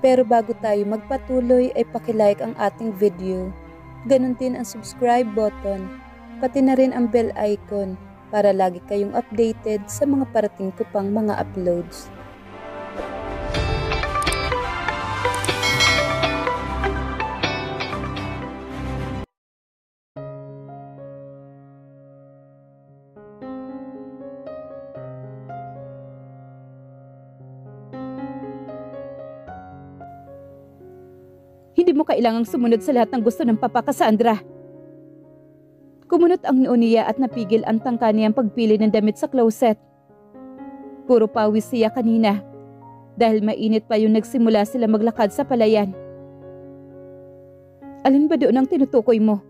Pero bago tayo magpatuloy ay pakilike ang ating video. Ganon din ang subscribe button, pati na rin ang bell icon para lagi kayong updated sa mga parating ko pang mga uploads. Hindi mo kailangang sumunod sa lahat ng gusto ng Papa Cassandra. Kumunot ang noo niya at napigil ang tangka niyang pagpili ng damit sa closet. Puro pawis siya kanina dahil mainit pa yung nagsimula sila maglakad sa palayan. Alin ba doon ang tinutukoy mo?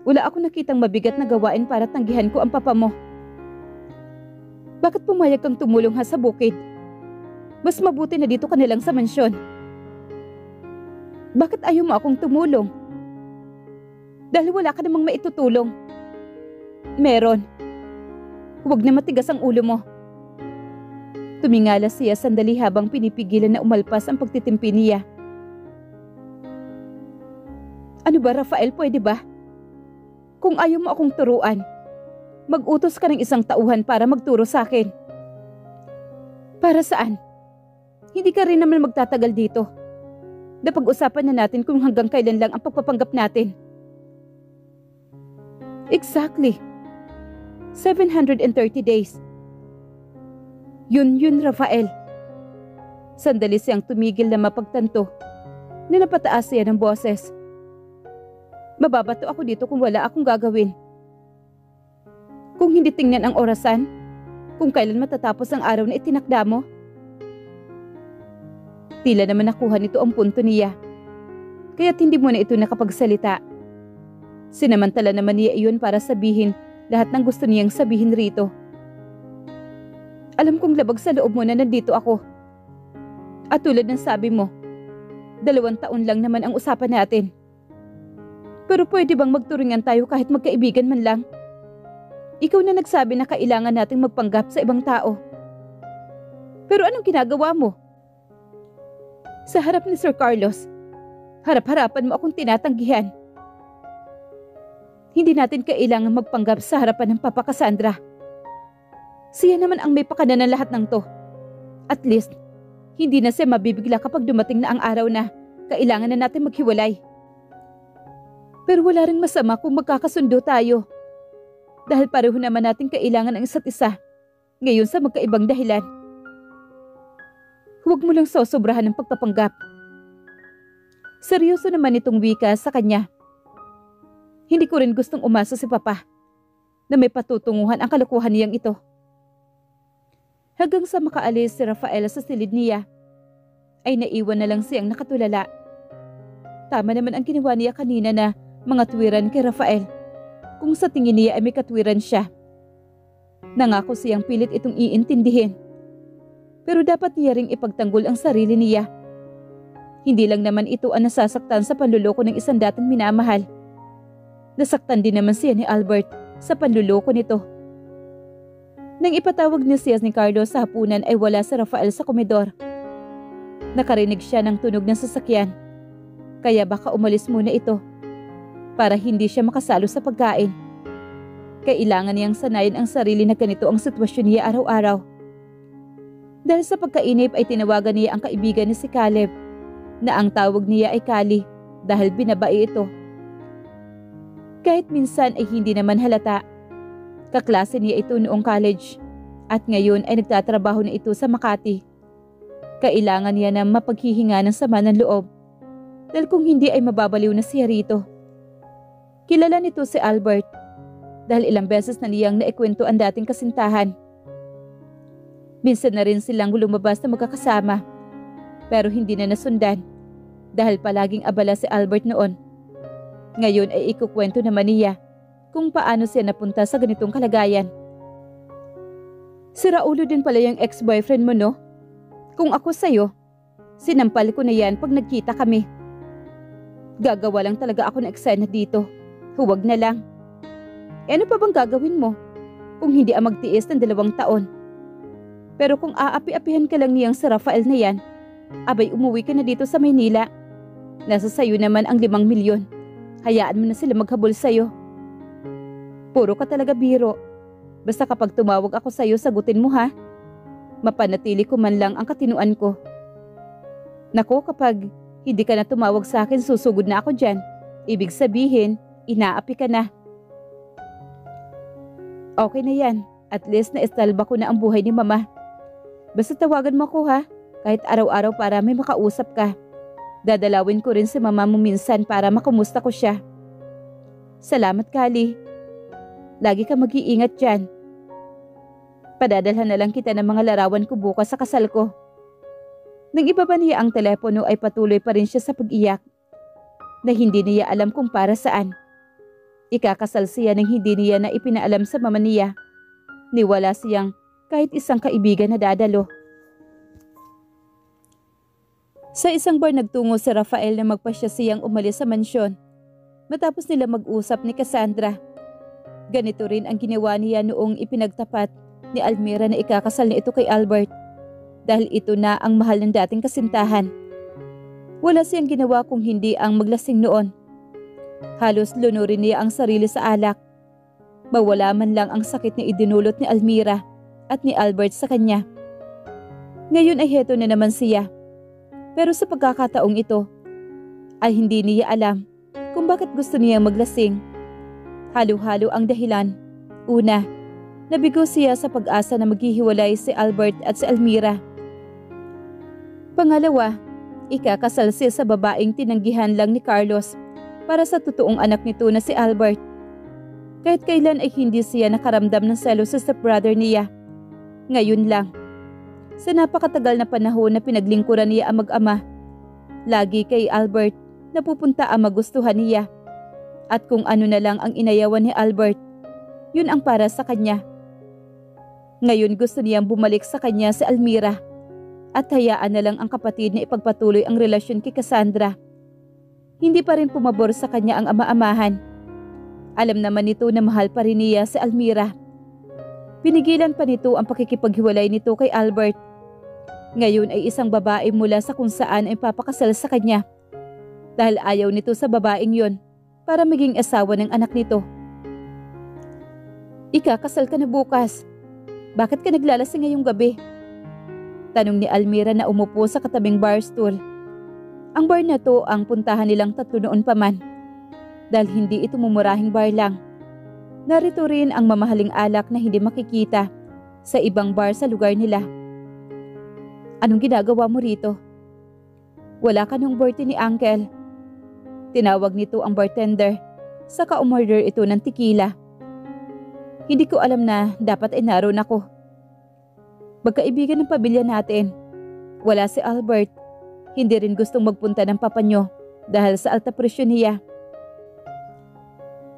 Wala ako nakitang mabigat na gawain para tanggihan ko ang papa mo. Bakit pumayag kang tumulong ha sa bukid? Mas mabuti na dito ka nilang sa mansyon. Bakit ayaw mo akong tumulong? Dahil wala ka namang maitutulong. Meron. Huwag na matigas ang ulo mo. Tumingala siya sandali habang pinipigilan na umalpas ang pagtitimpi niya. Ano ba, Rafael, pwede ba? Kung ayaw mo akong turuan, mag-utos ka ng isang tauhan para magturo sa akin. Para saan? Hindi ka rin naman magtatagal dito. Napag-usapan na natin kung hanggang kailan lang ang pagpapanggap natin. Exactly. 730 days. Yun, Rafael. Sandali siyang tumigil na mapagtanto. Ninapataas siya ng boses. Mababato ako dito kung wala akong gagawin. Kung hindi tingnan ang orasan, kung kailan matatapos ang araw na itinakda mo. Tila naman nakuha nito ang punto niya. Kaya't hindi mo na ito nakapagsalita. Sinamantala naman niya iyon para sabihin lahat ng gusto niyang sabihin rito. Alam kong labag sa loob mo na nandito ako. At tulad ng sabi mo, 2 taon lang naman ang usapan natin. Pero pwede bang magturingan tayo kahit magkaibigan man lang? Ikaw na nagsabi na kailangan nating magpanggap sa ibang tao. Pero anong ginagawa mo? Sa harap ni Sir Carlos, harap-harapan mo akong tinatanggihan. Hindi natin kailangan magpanggap sa harapan ng Papa Cassandra. Siya naman ang may pakana ng lahat ng to. At least, hindi na siya mabibigla kapag dumating na ang araw na kailangan na natin maghiwalay. Pero wala ring masama kung magkakasundo tayo. Dahil pareho naman natin kailangan ang isa't isa, ngayon sa magkaibang dahilan. Huwag mo lang sosobrahan ng pagpapanggap. Seryoso naman itong wika sa kanya. Hindi ko rin gustong umasa si Papa na may patutunguhan ang kalokohan niyang ito. Hanggang sa makaalis si Rafael sa silid niya, ay naiwan na lang siyang nakatulala. Tama naman ang ginawa niya kanina na mga tuwiran kay Rafael kung sa tingin niya ay may katwiran siya. Nangako siyang pilit itong iintindihin. Pero dapat niya ring ipagtanggol ang sarili niya. Hindi lang naman ito ang nasasaktan sa panluloko ng isang dating minamahal. Nasaktan din naman siya ni Albert sa panluloko nito. Nang ipatawag niya siya ni Carlos sa hapunan ay wala si Rafael sa komedor. Nakarinig siya ng tunog ng sasakyan. Kaya baka umalis muna ito para hindi siya makasalo sa pagkain. Kailangan niyang sanayin ang sarili na ganito ang sitwasyon niya araw-araw. Dahil sa pagkainip ay tinawagan niya ang kaibigan ni si Caleb na ang tawag niya ay Kali dahil binabae ito. Kahit minsan ay hindi naman halata. Kaklase niya ito noong college at ngayon ay nagtatrabaho na ito sa Makati. Kailangan niya na mapaghihinga ng sama ng loob dahil kung hindi ay mababaliw na siya rito. Kilala nito si Albert dahil ilang beses na niyang naikwento ang dating kasintahan. Minsan na rin silang lumabas na magkakasama pero hindi na nasundan dahil palaging abala si Albert noon. Ngayon ay ikukwento naman niya kung paano siya napunta sa ganitong kalagayan. Si Raulo din pala yung ex-boyfriend mo, no? Kung ako sa'yo, sinampal ko na yan pag nagkita kami. Gagawa lang talaga ako ng eksena dito. Huwag na lang. E ano pa bang gagawin mo kung hindi magtiis ng 2 taon? Pero kung aapi-apihan ka lang niyang si Rafael na yan, Abay, umuwi ka na dito sa Maynila. Nasa sayo naman ang 5 milyon. Hayaan mo na sila maghabol sa'yo. Puro ka talaga biro. Basta kapag tumawag ako sa'yo, sagutin mo ha. Mapanatili ko man lang ang katinuan ko. Nako, kapag hindi ka na tumawag sa akin, susugod na ako dyan. Ibig sabihin, inaapi ka na. Okay na yan. At least naestalba ko na ang buhay ni mama. Basta tawagan mo ko ha. Kahit araw-araw para may makausap ka. Dadalawin ko rin si mama mo minsan para makumusta ko siya. Salamat, Kali. Lagi ka mag-iingat dyan. Padadalhan na lang kita ng mga larawan ko bukas sa kasal ko. Nang ibaba niya ang telepono ay patuloy pa rin siya sa pag-iyak. Na hindi niya alam kung para saan. Ikakasal siya nang hindi niya na ipinaalam sa mama niya. Niwala siyang kahit isang kaibigan na dadalo. Sa isang bar nagtungo si Rafael na magpasya siyang umalis sa mansyon. Matapos nila mag-usap ni Cassandra. Ganito rin ang ginawa niya noong ipinagtapat ni Almira na ikakasal na ito kay Albert. Dahil ito na ang mahal ng dating kasintahan. Wala siyang ginawa kung hindi ang maglasing noon. Halos lunurin niya ang sarili sa alak. Mawala man lang ang sakit na idinulot ni Almira at ni Albert sa kanya. Ngayon ay heto na naman siya. Pero sa pagkakataong ito, ay hindi niya alam kung bakit gusto niya maglasing. Halo-halo ang dahilan. Una, nabigo siya sa pag-asa na maghihiwalay si Albert at si Almira. Pangalawa, ikakasal siya sa babaeng tinanggihan lang ni Carlos para sa totoong anak nito na si Albert. Kahit kailan ay hindi siya nakaramdam ng selos sa stepbrother niya. Ngayon lang. Sa napakatagal na panahon na pinaglingkuran niya ang mag-ama, lagi kay Albert napupunta ang magustuhan niya. At kung ano na lang ang inayawan ni Albert, yun ang para sa kanya. Ngayon gusto niyang bumalik sa kanya si Almira at hayaan na lang ang kapatid na ipagpatuloy ang relasyon kay Cassandra. Hindi pa rin pumabor sa kanya ang ama-amahan. Alam naman nito na mahal pa rin niya si Almira. Pinigilan pa nito ang pakikipaghiwalay nito kay Albert. Ngayon ay isang babae mula sa kung saan ay papakasal sa kanya. Dahil ayaw nito sa babaeng yon para maging asawa ng anak nito. Ikakasal ka na bukas. Bakit ka naglalasing ngayong gabi? Tanong ni Almira na umupo sa katabing bar stool. Ang bar na to ang puntahan nilang tatlo noon pa man. Dahil hindi ito mumurahing bar lang. Narito rin ang mamahaling alak na hindi makikita sa ibang bar sa lugar nila. Anong ginagawa mo rito? Wala ka nung birthday ni Uncle. Tinawag nito ang bartender, saka umorder ito ng tequila. Hindi ko alam na dapat ay naroon ako. Magkaibigan ng pamilya natin. Wala si Albert. Hindi rin gustong magpunta ng papa nyo dahil sa alta presyon niya.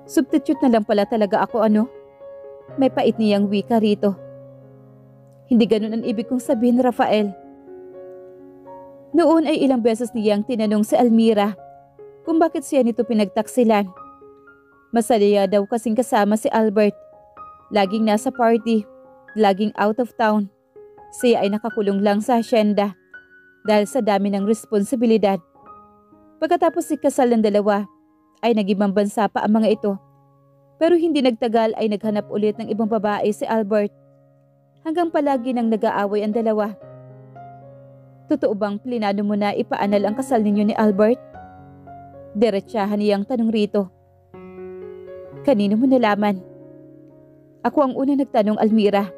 Substitute na lang pala talaga ako ano? May pait niyang wika rito. Hindi ganun ang ibig kong sabihin, Rafael. Noon ay ilang beses niyang tinanong si Almira kung bakit siya nito pinagtaksilan. Masaya daw kasing kasama si Albert. Laging nasa party, laging out of town. Siya ay nakakulong lang sa hacienda dahil sa dami ng responsibilidad. Pagkatapos ikasal ng dalawa, ay nag-ibang bansa pa ang mga ito. Pero hindi nagtagal ay naghanap ulit ng ibang babae si Albert. Hanggang palagi nang nag-aaway ang dalawa. Totoo bang plinano mo na ipaanal ang kasal ninyo ni Albert? Diretsahan niyang tanong rito. Kanino mo nalaman? Ako ang una nagtanong, Almira.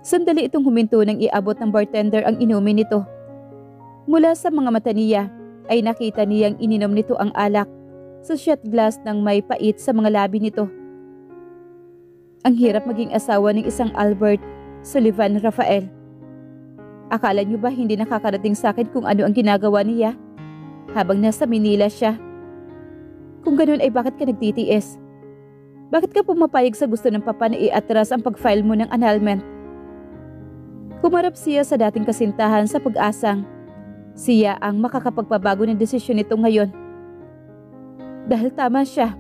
Sandali itong huminto nang iabot ng bartender ang inumin nito. Mula sa mga mata niya, ay nakita niyang ininom nito ang alak sa shot glass ng may pait sa mga labi nito. Ang hirap maging asawa ng isang Albert Sullivan, Rafael. Akala niyo ba hindi nakakarating sa akin kung ano ang ginagawa niya habang nasa Manila siya? Kung ganun ay bakit ka nagtitiis? Bakit ka pumapayag sa gusto ng papa na i-atras ang pag-file mo ng annulment? Humarap siya sa dating kasintahan sa pag-asang siya ang makakapagpabago ng desisyon nito ngayon. Dahil tama siya.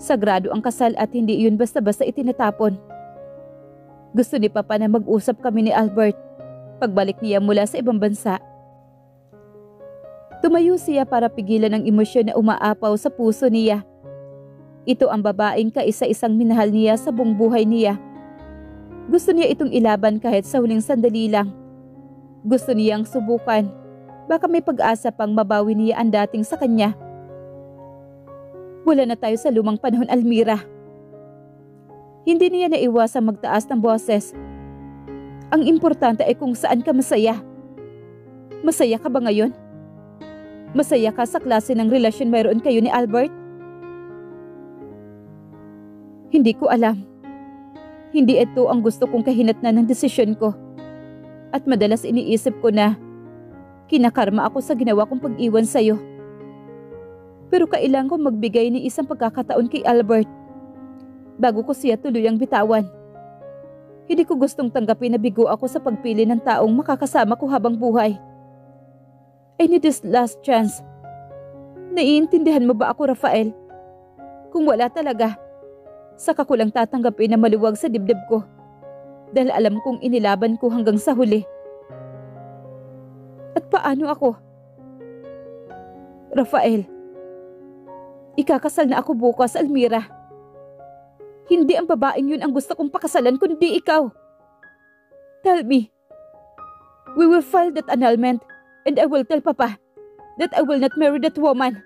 Sagrado ang kasal at hindi yun basta-basta itinatapon. Gusto ni Papa na mag-usap kami ni Albert pagbalik niya mula sa ibang bansa. Tumayo siya para pigilan ang emosyon na umaapaw sa puso niya. Ito ang babaeng kaisa-isang minahal niya sa buong buhay niya. Gusto niya itong ilaban kahit sa huling sandali lang. Gusto niyang subukan. Baka may pag-asa pang mabawi niya ang dating sa kanya. Wala na tayo sa lumang panahon, Almira. Hindi niya naiwasang magtaas ng boses. Ang importante ay kung saan ka masaya. Masaya ka ba ngayon? Masaya ka sa klase ng relasyon mayroon kayo ni Albert? Hindi ko alam. Hindi ito ang gusto kong kahinatnan ng desisyon ko. At madalas iniisip ko na kinakarma ako sa ginawa kong pag-iwan sa'yo. Pero kailangan kong magbigay ng isang pagkakataon kay Albert bago ko siya tuluyang bitawan. Hindi ko gustong tanggapin na bigo ako sa pagpili ng taong makakasama ko habang buhay. I need this last chance. Naiintindihan mo ba ako, Rafael? Kung wala talaga, saka ko lang tatanggapin na maluwag sa dibdib ko dahil alam kong inilaban ko hanggang sa huli. At paano ako? Rafael, ikakasal na ako bukas, Almira. Hindi ang babaeng yun ang gusto kong pakasalan kundi ikaw. Tell me. We will file that annulment and I will tell Papa that I will not marry that woman.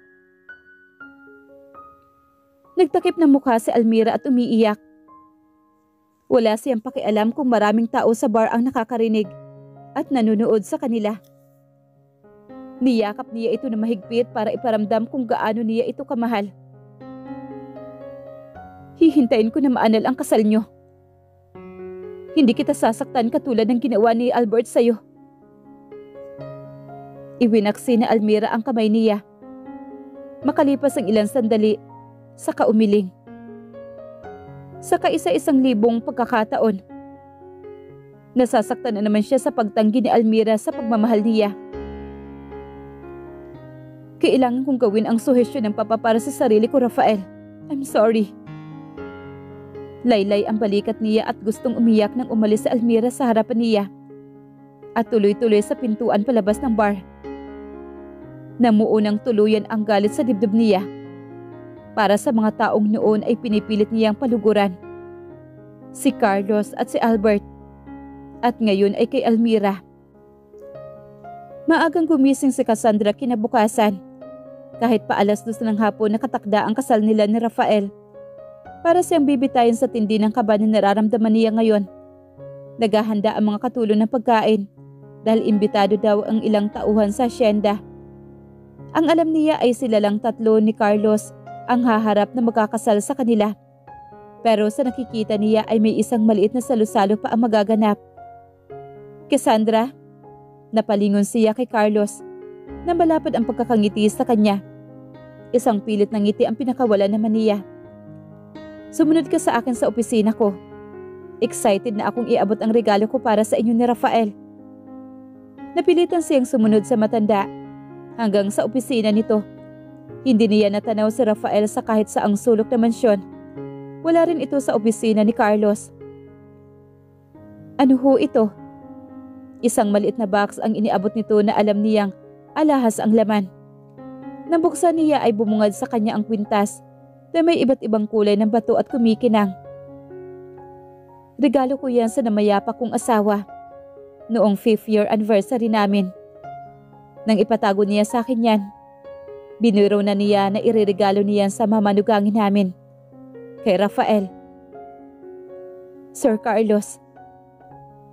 Nagtakip ng mukha si Almira at umiiyak. Wala siyang pakialam kung maraming tao sa bar ang nakakarinig at nanunood sa kanila. Niyakap niya ito na mahigpit para iparamdam kung gaano niya ito kamahal. Hihintayin ko na maanal ang kasal niyo. Hindi kita sasaktan katulad ng ginawa ni Albert sa'yo. Iwinaksi na Almira ang kamay niya. Makalipas ang ilang sandali, saka umiling. Sa kaisa-isang libong pagkakataon, nasasaktan na naman siya sa pagtanggi ni Almira sa pagmamahal niya. Kailangan kong gawin ang suhesyon ng Papa para sa sarili ko, Rafael. I'm sorry. Laylay ang balikat niya at gustong umiyak nang umalis si Almira sa harapan niya. At tuloy-tuloy sa pintuan palabas ng bar. Namuo ng tuluyan ang galit sa dibdib niya. Para sa mga taong noon ay pinipilit niyang paluguran. Si Carlos at si Albert. At ngayon ay kay Almira. Maagang gumising si Cassandra kinabukasan. Kahit pa 2:00 ng hapon nakatakda ang kasal nila ni Rafael. Para siyang bibitayin sa tindi ng kaba na nararamdaman niya ngayon. Naghahanda ang mga katulong ng pagkain dahil imbitado daw ang ilang tauhan sa asyenda. Ang alam niya ay sila lang tatlo ni Carlos ang haharap na magkakasal sa kanila. Pero sa nakikita niya ay may isang maliit na salusalo pa ang magaganap. Cassandra, napalingon siya kay Carlos na malapad ang pagkakangiti sa kanya. Isang pilit ng ngiti ang pinakawala naman niya. Sumunod ka sa akin sa opisina ko. Excited na akong iabot ang regalo ko para sa inyo ni Rafael. Napilitan siyang sumunod sa matanda. Hanggang sa opisina nito. Hindi niya natanaw si Rafael sa kahit saang sulok na mansyon. Wala rin ito sa opisina ni Carlos. Ano ho ito? Isang maliit na box ang iniabot nito na alam niyang alahas ang laman. Nang buksan niya ay bumungad sa kanya ang kwintas na may iba't ibang kulay ng bato at kumikinang. Regalo ko yan sa namayapa kong asawa noong 5th year anniversary namin. Nang ipatago niya sa akin yan, biniro na niya na ireregalo niya sa mamanugangin namin, kay Rafael. Sir Carlos,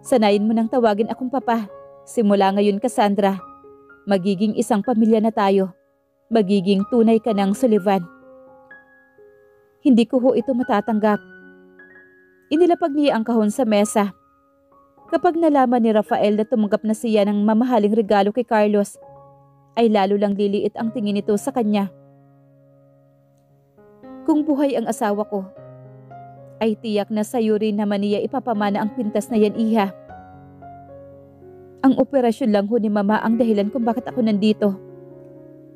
sanayin mo nang tawagin akong Papa. Simula ngayon, Cassandra, magiging isang pamilya na tayo. Magiging tunay ka ng Sullivan. Hindi ko ho ito matatanggap. Inilapag niya ang kahon sa mesa. Kapag nalaman ni Rafael na tumanggap na siya ng mamahaling regalo kay Carlos, ay lalo lang liliit ang tingin nito sa kanya. Kung buhay ang asawa ko, ay tiyak na sa'yo rin naman niya ipapamana ang kwintas na yan, Iha. Ang operasyon lang ho ni Mama ang dahilan kung bakit ako nandito.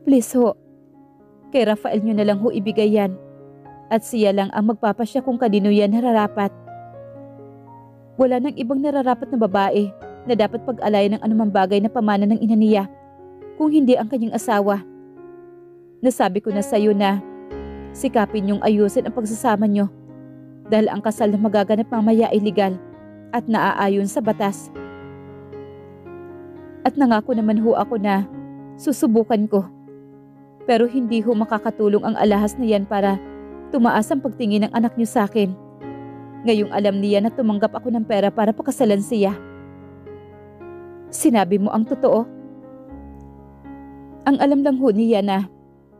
Please ho, kay Rafael nyo na lang ho ibigay yan. At siya lang ang magpapasya kung kanino yan nararapat. Wala nang ibang nararapat na babae na dapat pag-alayan ng anumang bagay na pamana ng ina niya kung hindi ang kanyang asawa. Nasabi ko na sa iyo na sikapin niyong ayusin ang pagsasama niyo dahil ang kasal na magaganap mamaya ay legal at naaayon sa batas. At nangako naman ho ako na susubukan ko. Pero hindi ho makakatulong ang alahas na yan para tumaas ang pagtingin ng anak niyo sa akin. Ngayong alam niya na tumanggap ako ng pera para pakasalan siya. Sinabi mo ang totoo. Ang alam lang ho niya na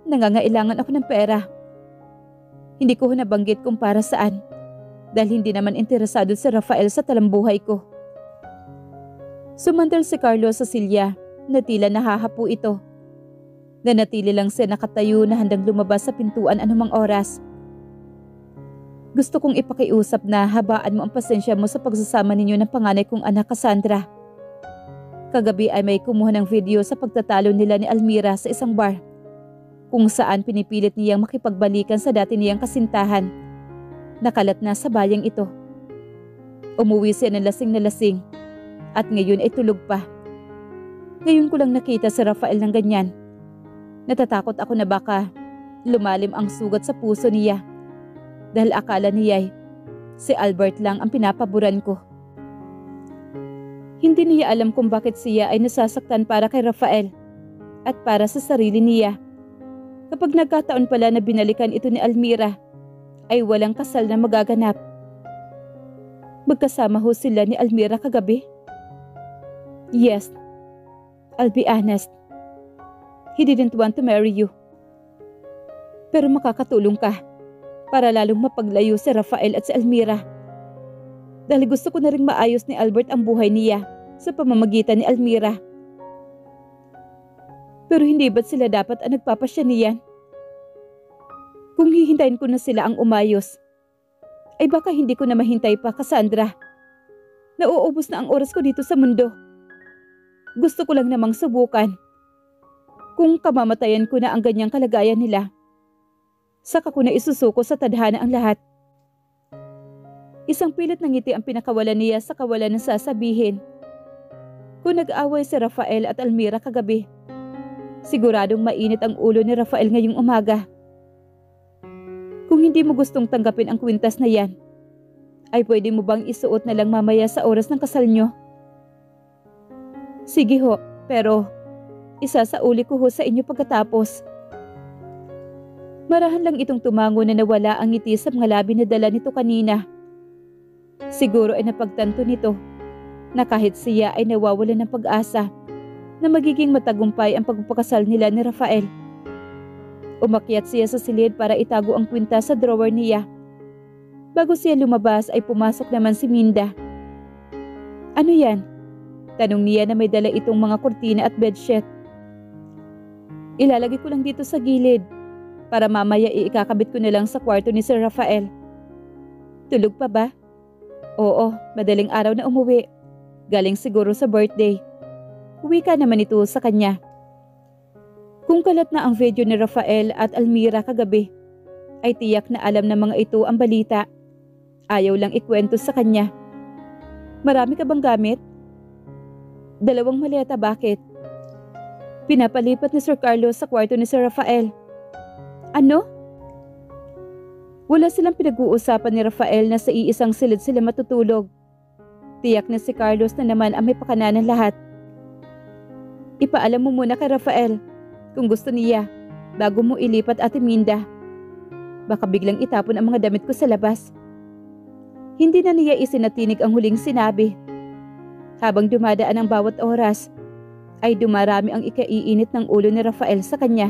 nangangailangan ako ng pera. Hindi ko ho nabanggit kung para saan dahil hindi naman interesado si Rafael sa talambuhay ko. Sumantal si Carlos sa silya na tila nahahapo ito. Nanatili lang siya nakatayo na handang lumabas sa pintuan anumang oras. Gusto kong ipakiusap na habaan mo ang pasensya mo sa pagsasama ninyo ng panganay kong anak Cassandra. Kagabi ay may kumuha ng video sa pagtatalo nila ni Almira sa isang bar, kung saan pinipilit niyang makipagbalikan sa dati niyang kasintahan. Nakalat na sa bayang ito. Umuwi siya ng lasing na lasing at ngayon ay tulog pa. Ngayon ko lang nakita si Rafael ng ganyan. Natatakot ako na baka lumalim ang sugat sa puso niya dahil akala niya si Albert lang ang pinapaboran ko. Hindi niya alam kung bakit siya ay nasasaktan para kay Rafael at para sa sarili niya. Kapag nagkataon pala na binalikan ito ni Almira, ay walang kasal na magaganap. Magkasama ho sila ni Almira kagabi? Yes, I'll be honest. He didn't want to marry you. Pero makakatulong ka para lalong mapaglayo si Rafael at si Almira. Dahil gusto ko na rin maayos ni Albert ang buhay niya sa pamamagitan ni Almira. Pero hindi ba't sila dapat ang nagpapasya niyan? Kung hihintayin ko na sila ang umayos, ay baka hindi ko na mahintay pa, Cassandra. Nauubos na ang oras ko dito sa mundo. Gusto ko lang namang subukan. Kung kamamatayan ko na ang ganyang kalagayan nila, saka ko na isusuko sa tadhana ang lahat. Isang pilit ng ngiti ang pinakawalan niya sa kawalan ng sasabihin. Kung nag-away si Rafael at Almira kagabi, siguradong mainit ang ulo ni Rafael ngayong umaga. Kung hindi mo gustong tanggapin ang kwintas na yan, ay pwede mo bang isuot na lang mamaya sa oras ng kasal nyo? Sige ho, pero isasauli ko ho sa inyo pagkatapos. Marahan lang itong tumango na nawala ang ngiti sa mga labi na dala nito kanina. Siguro ay napagtanto nito na kahit siya ay nawawalan ng pag-asa na magiging matagumpay ang pagpapakasal nila ni Rafael. Umakyat siya sa silid para itago ang kwintas sa drawer niya. Bago siya lumabas ay pumasok naman si Minda. Ano yan? Tanong niya na may dala itong mga kurtina at bedsheet. Ilalagay ko lang dito sa gilid para mamaya iikakabit ko na lang sa kwarto ni Sir Rafael. Tulog pa ba? Oo, madaling araw na umuwi. Galing siguro sa birthday. Uwi ka naman ito sa kanya. Kung kalat na ang video ni Rafael at Almira kagabi, ay tiyak na alam ng mga ito ang balita. Ayaw lang ikwento sa kanya. Marami ka bang gamit? 2 maleta, bakit? Pinapalipat ni Sir Carlos sa kwarto ni Sir Rafael. Ano? Wala silang pinag-uusapan ni Rafael na sa iisang silid sila matutulog. Tiyak na si Carlos na naman ang may pakananan lahat. Ipaalam mo muna kay Rafael kung gusto niya bago mo ilipat, Ate Minda. Baka biglang itapon ang mga damit ko sa labas. Hindi na niya isinatinig ang huling sinabi. Habang dumadaan ang bawat oras, ay dumarami ang ikaiinit ng ulo ni Rafael sa kanya.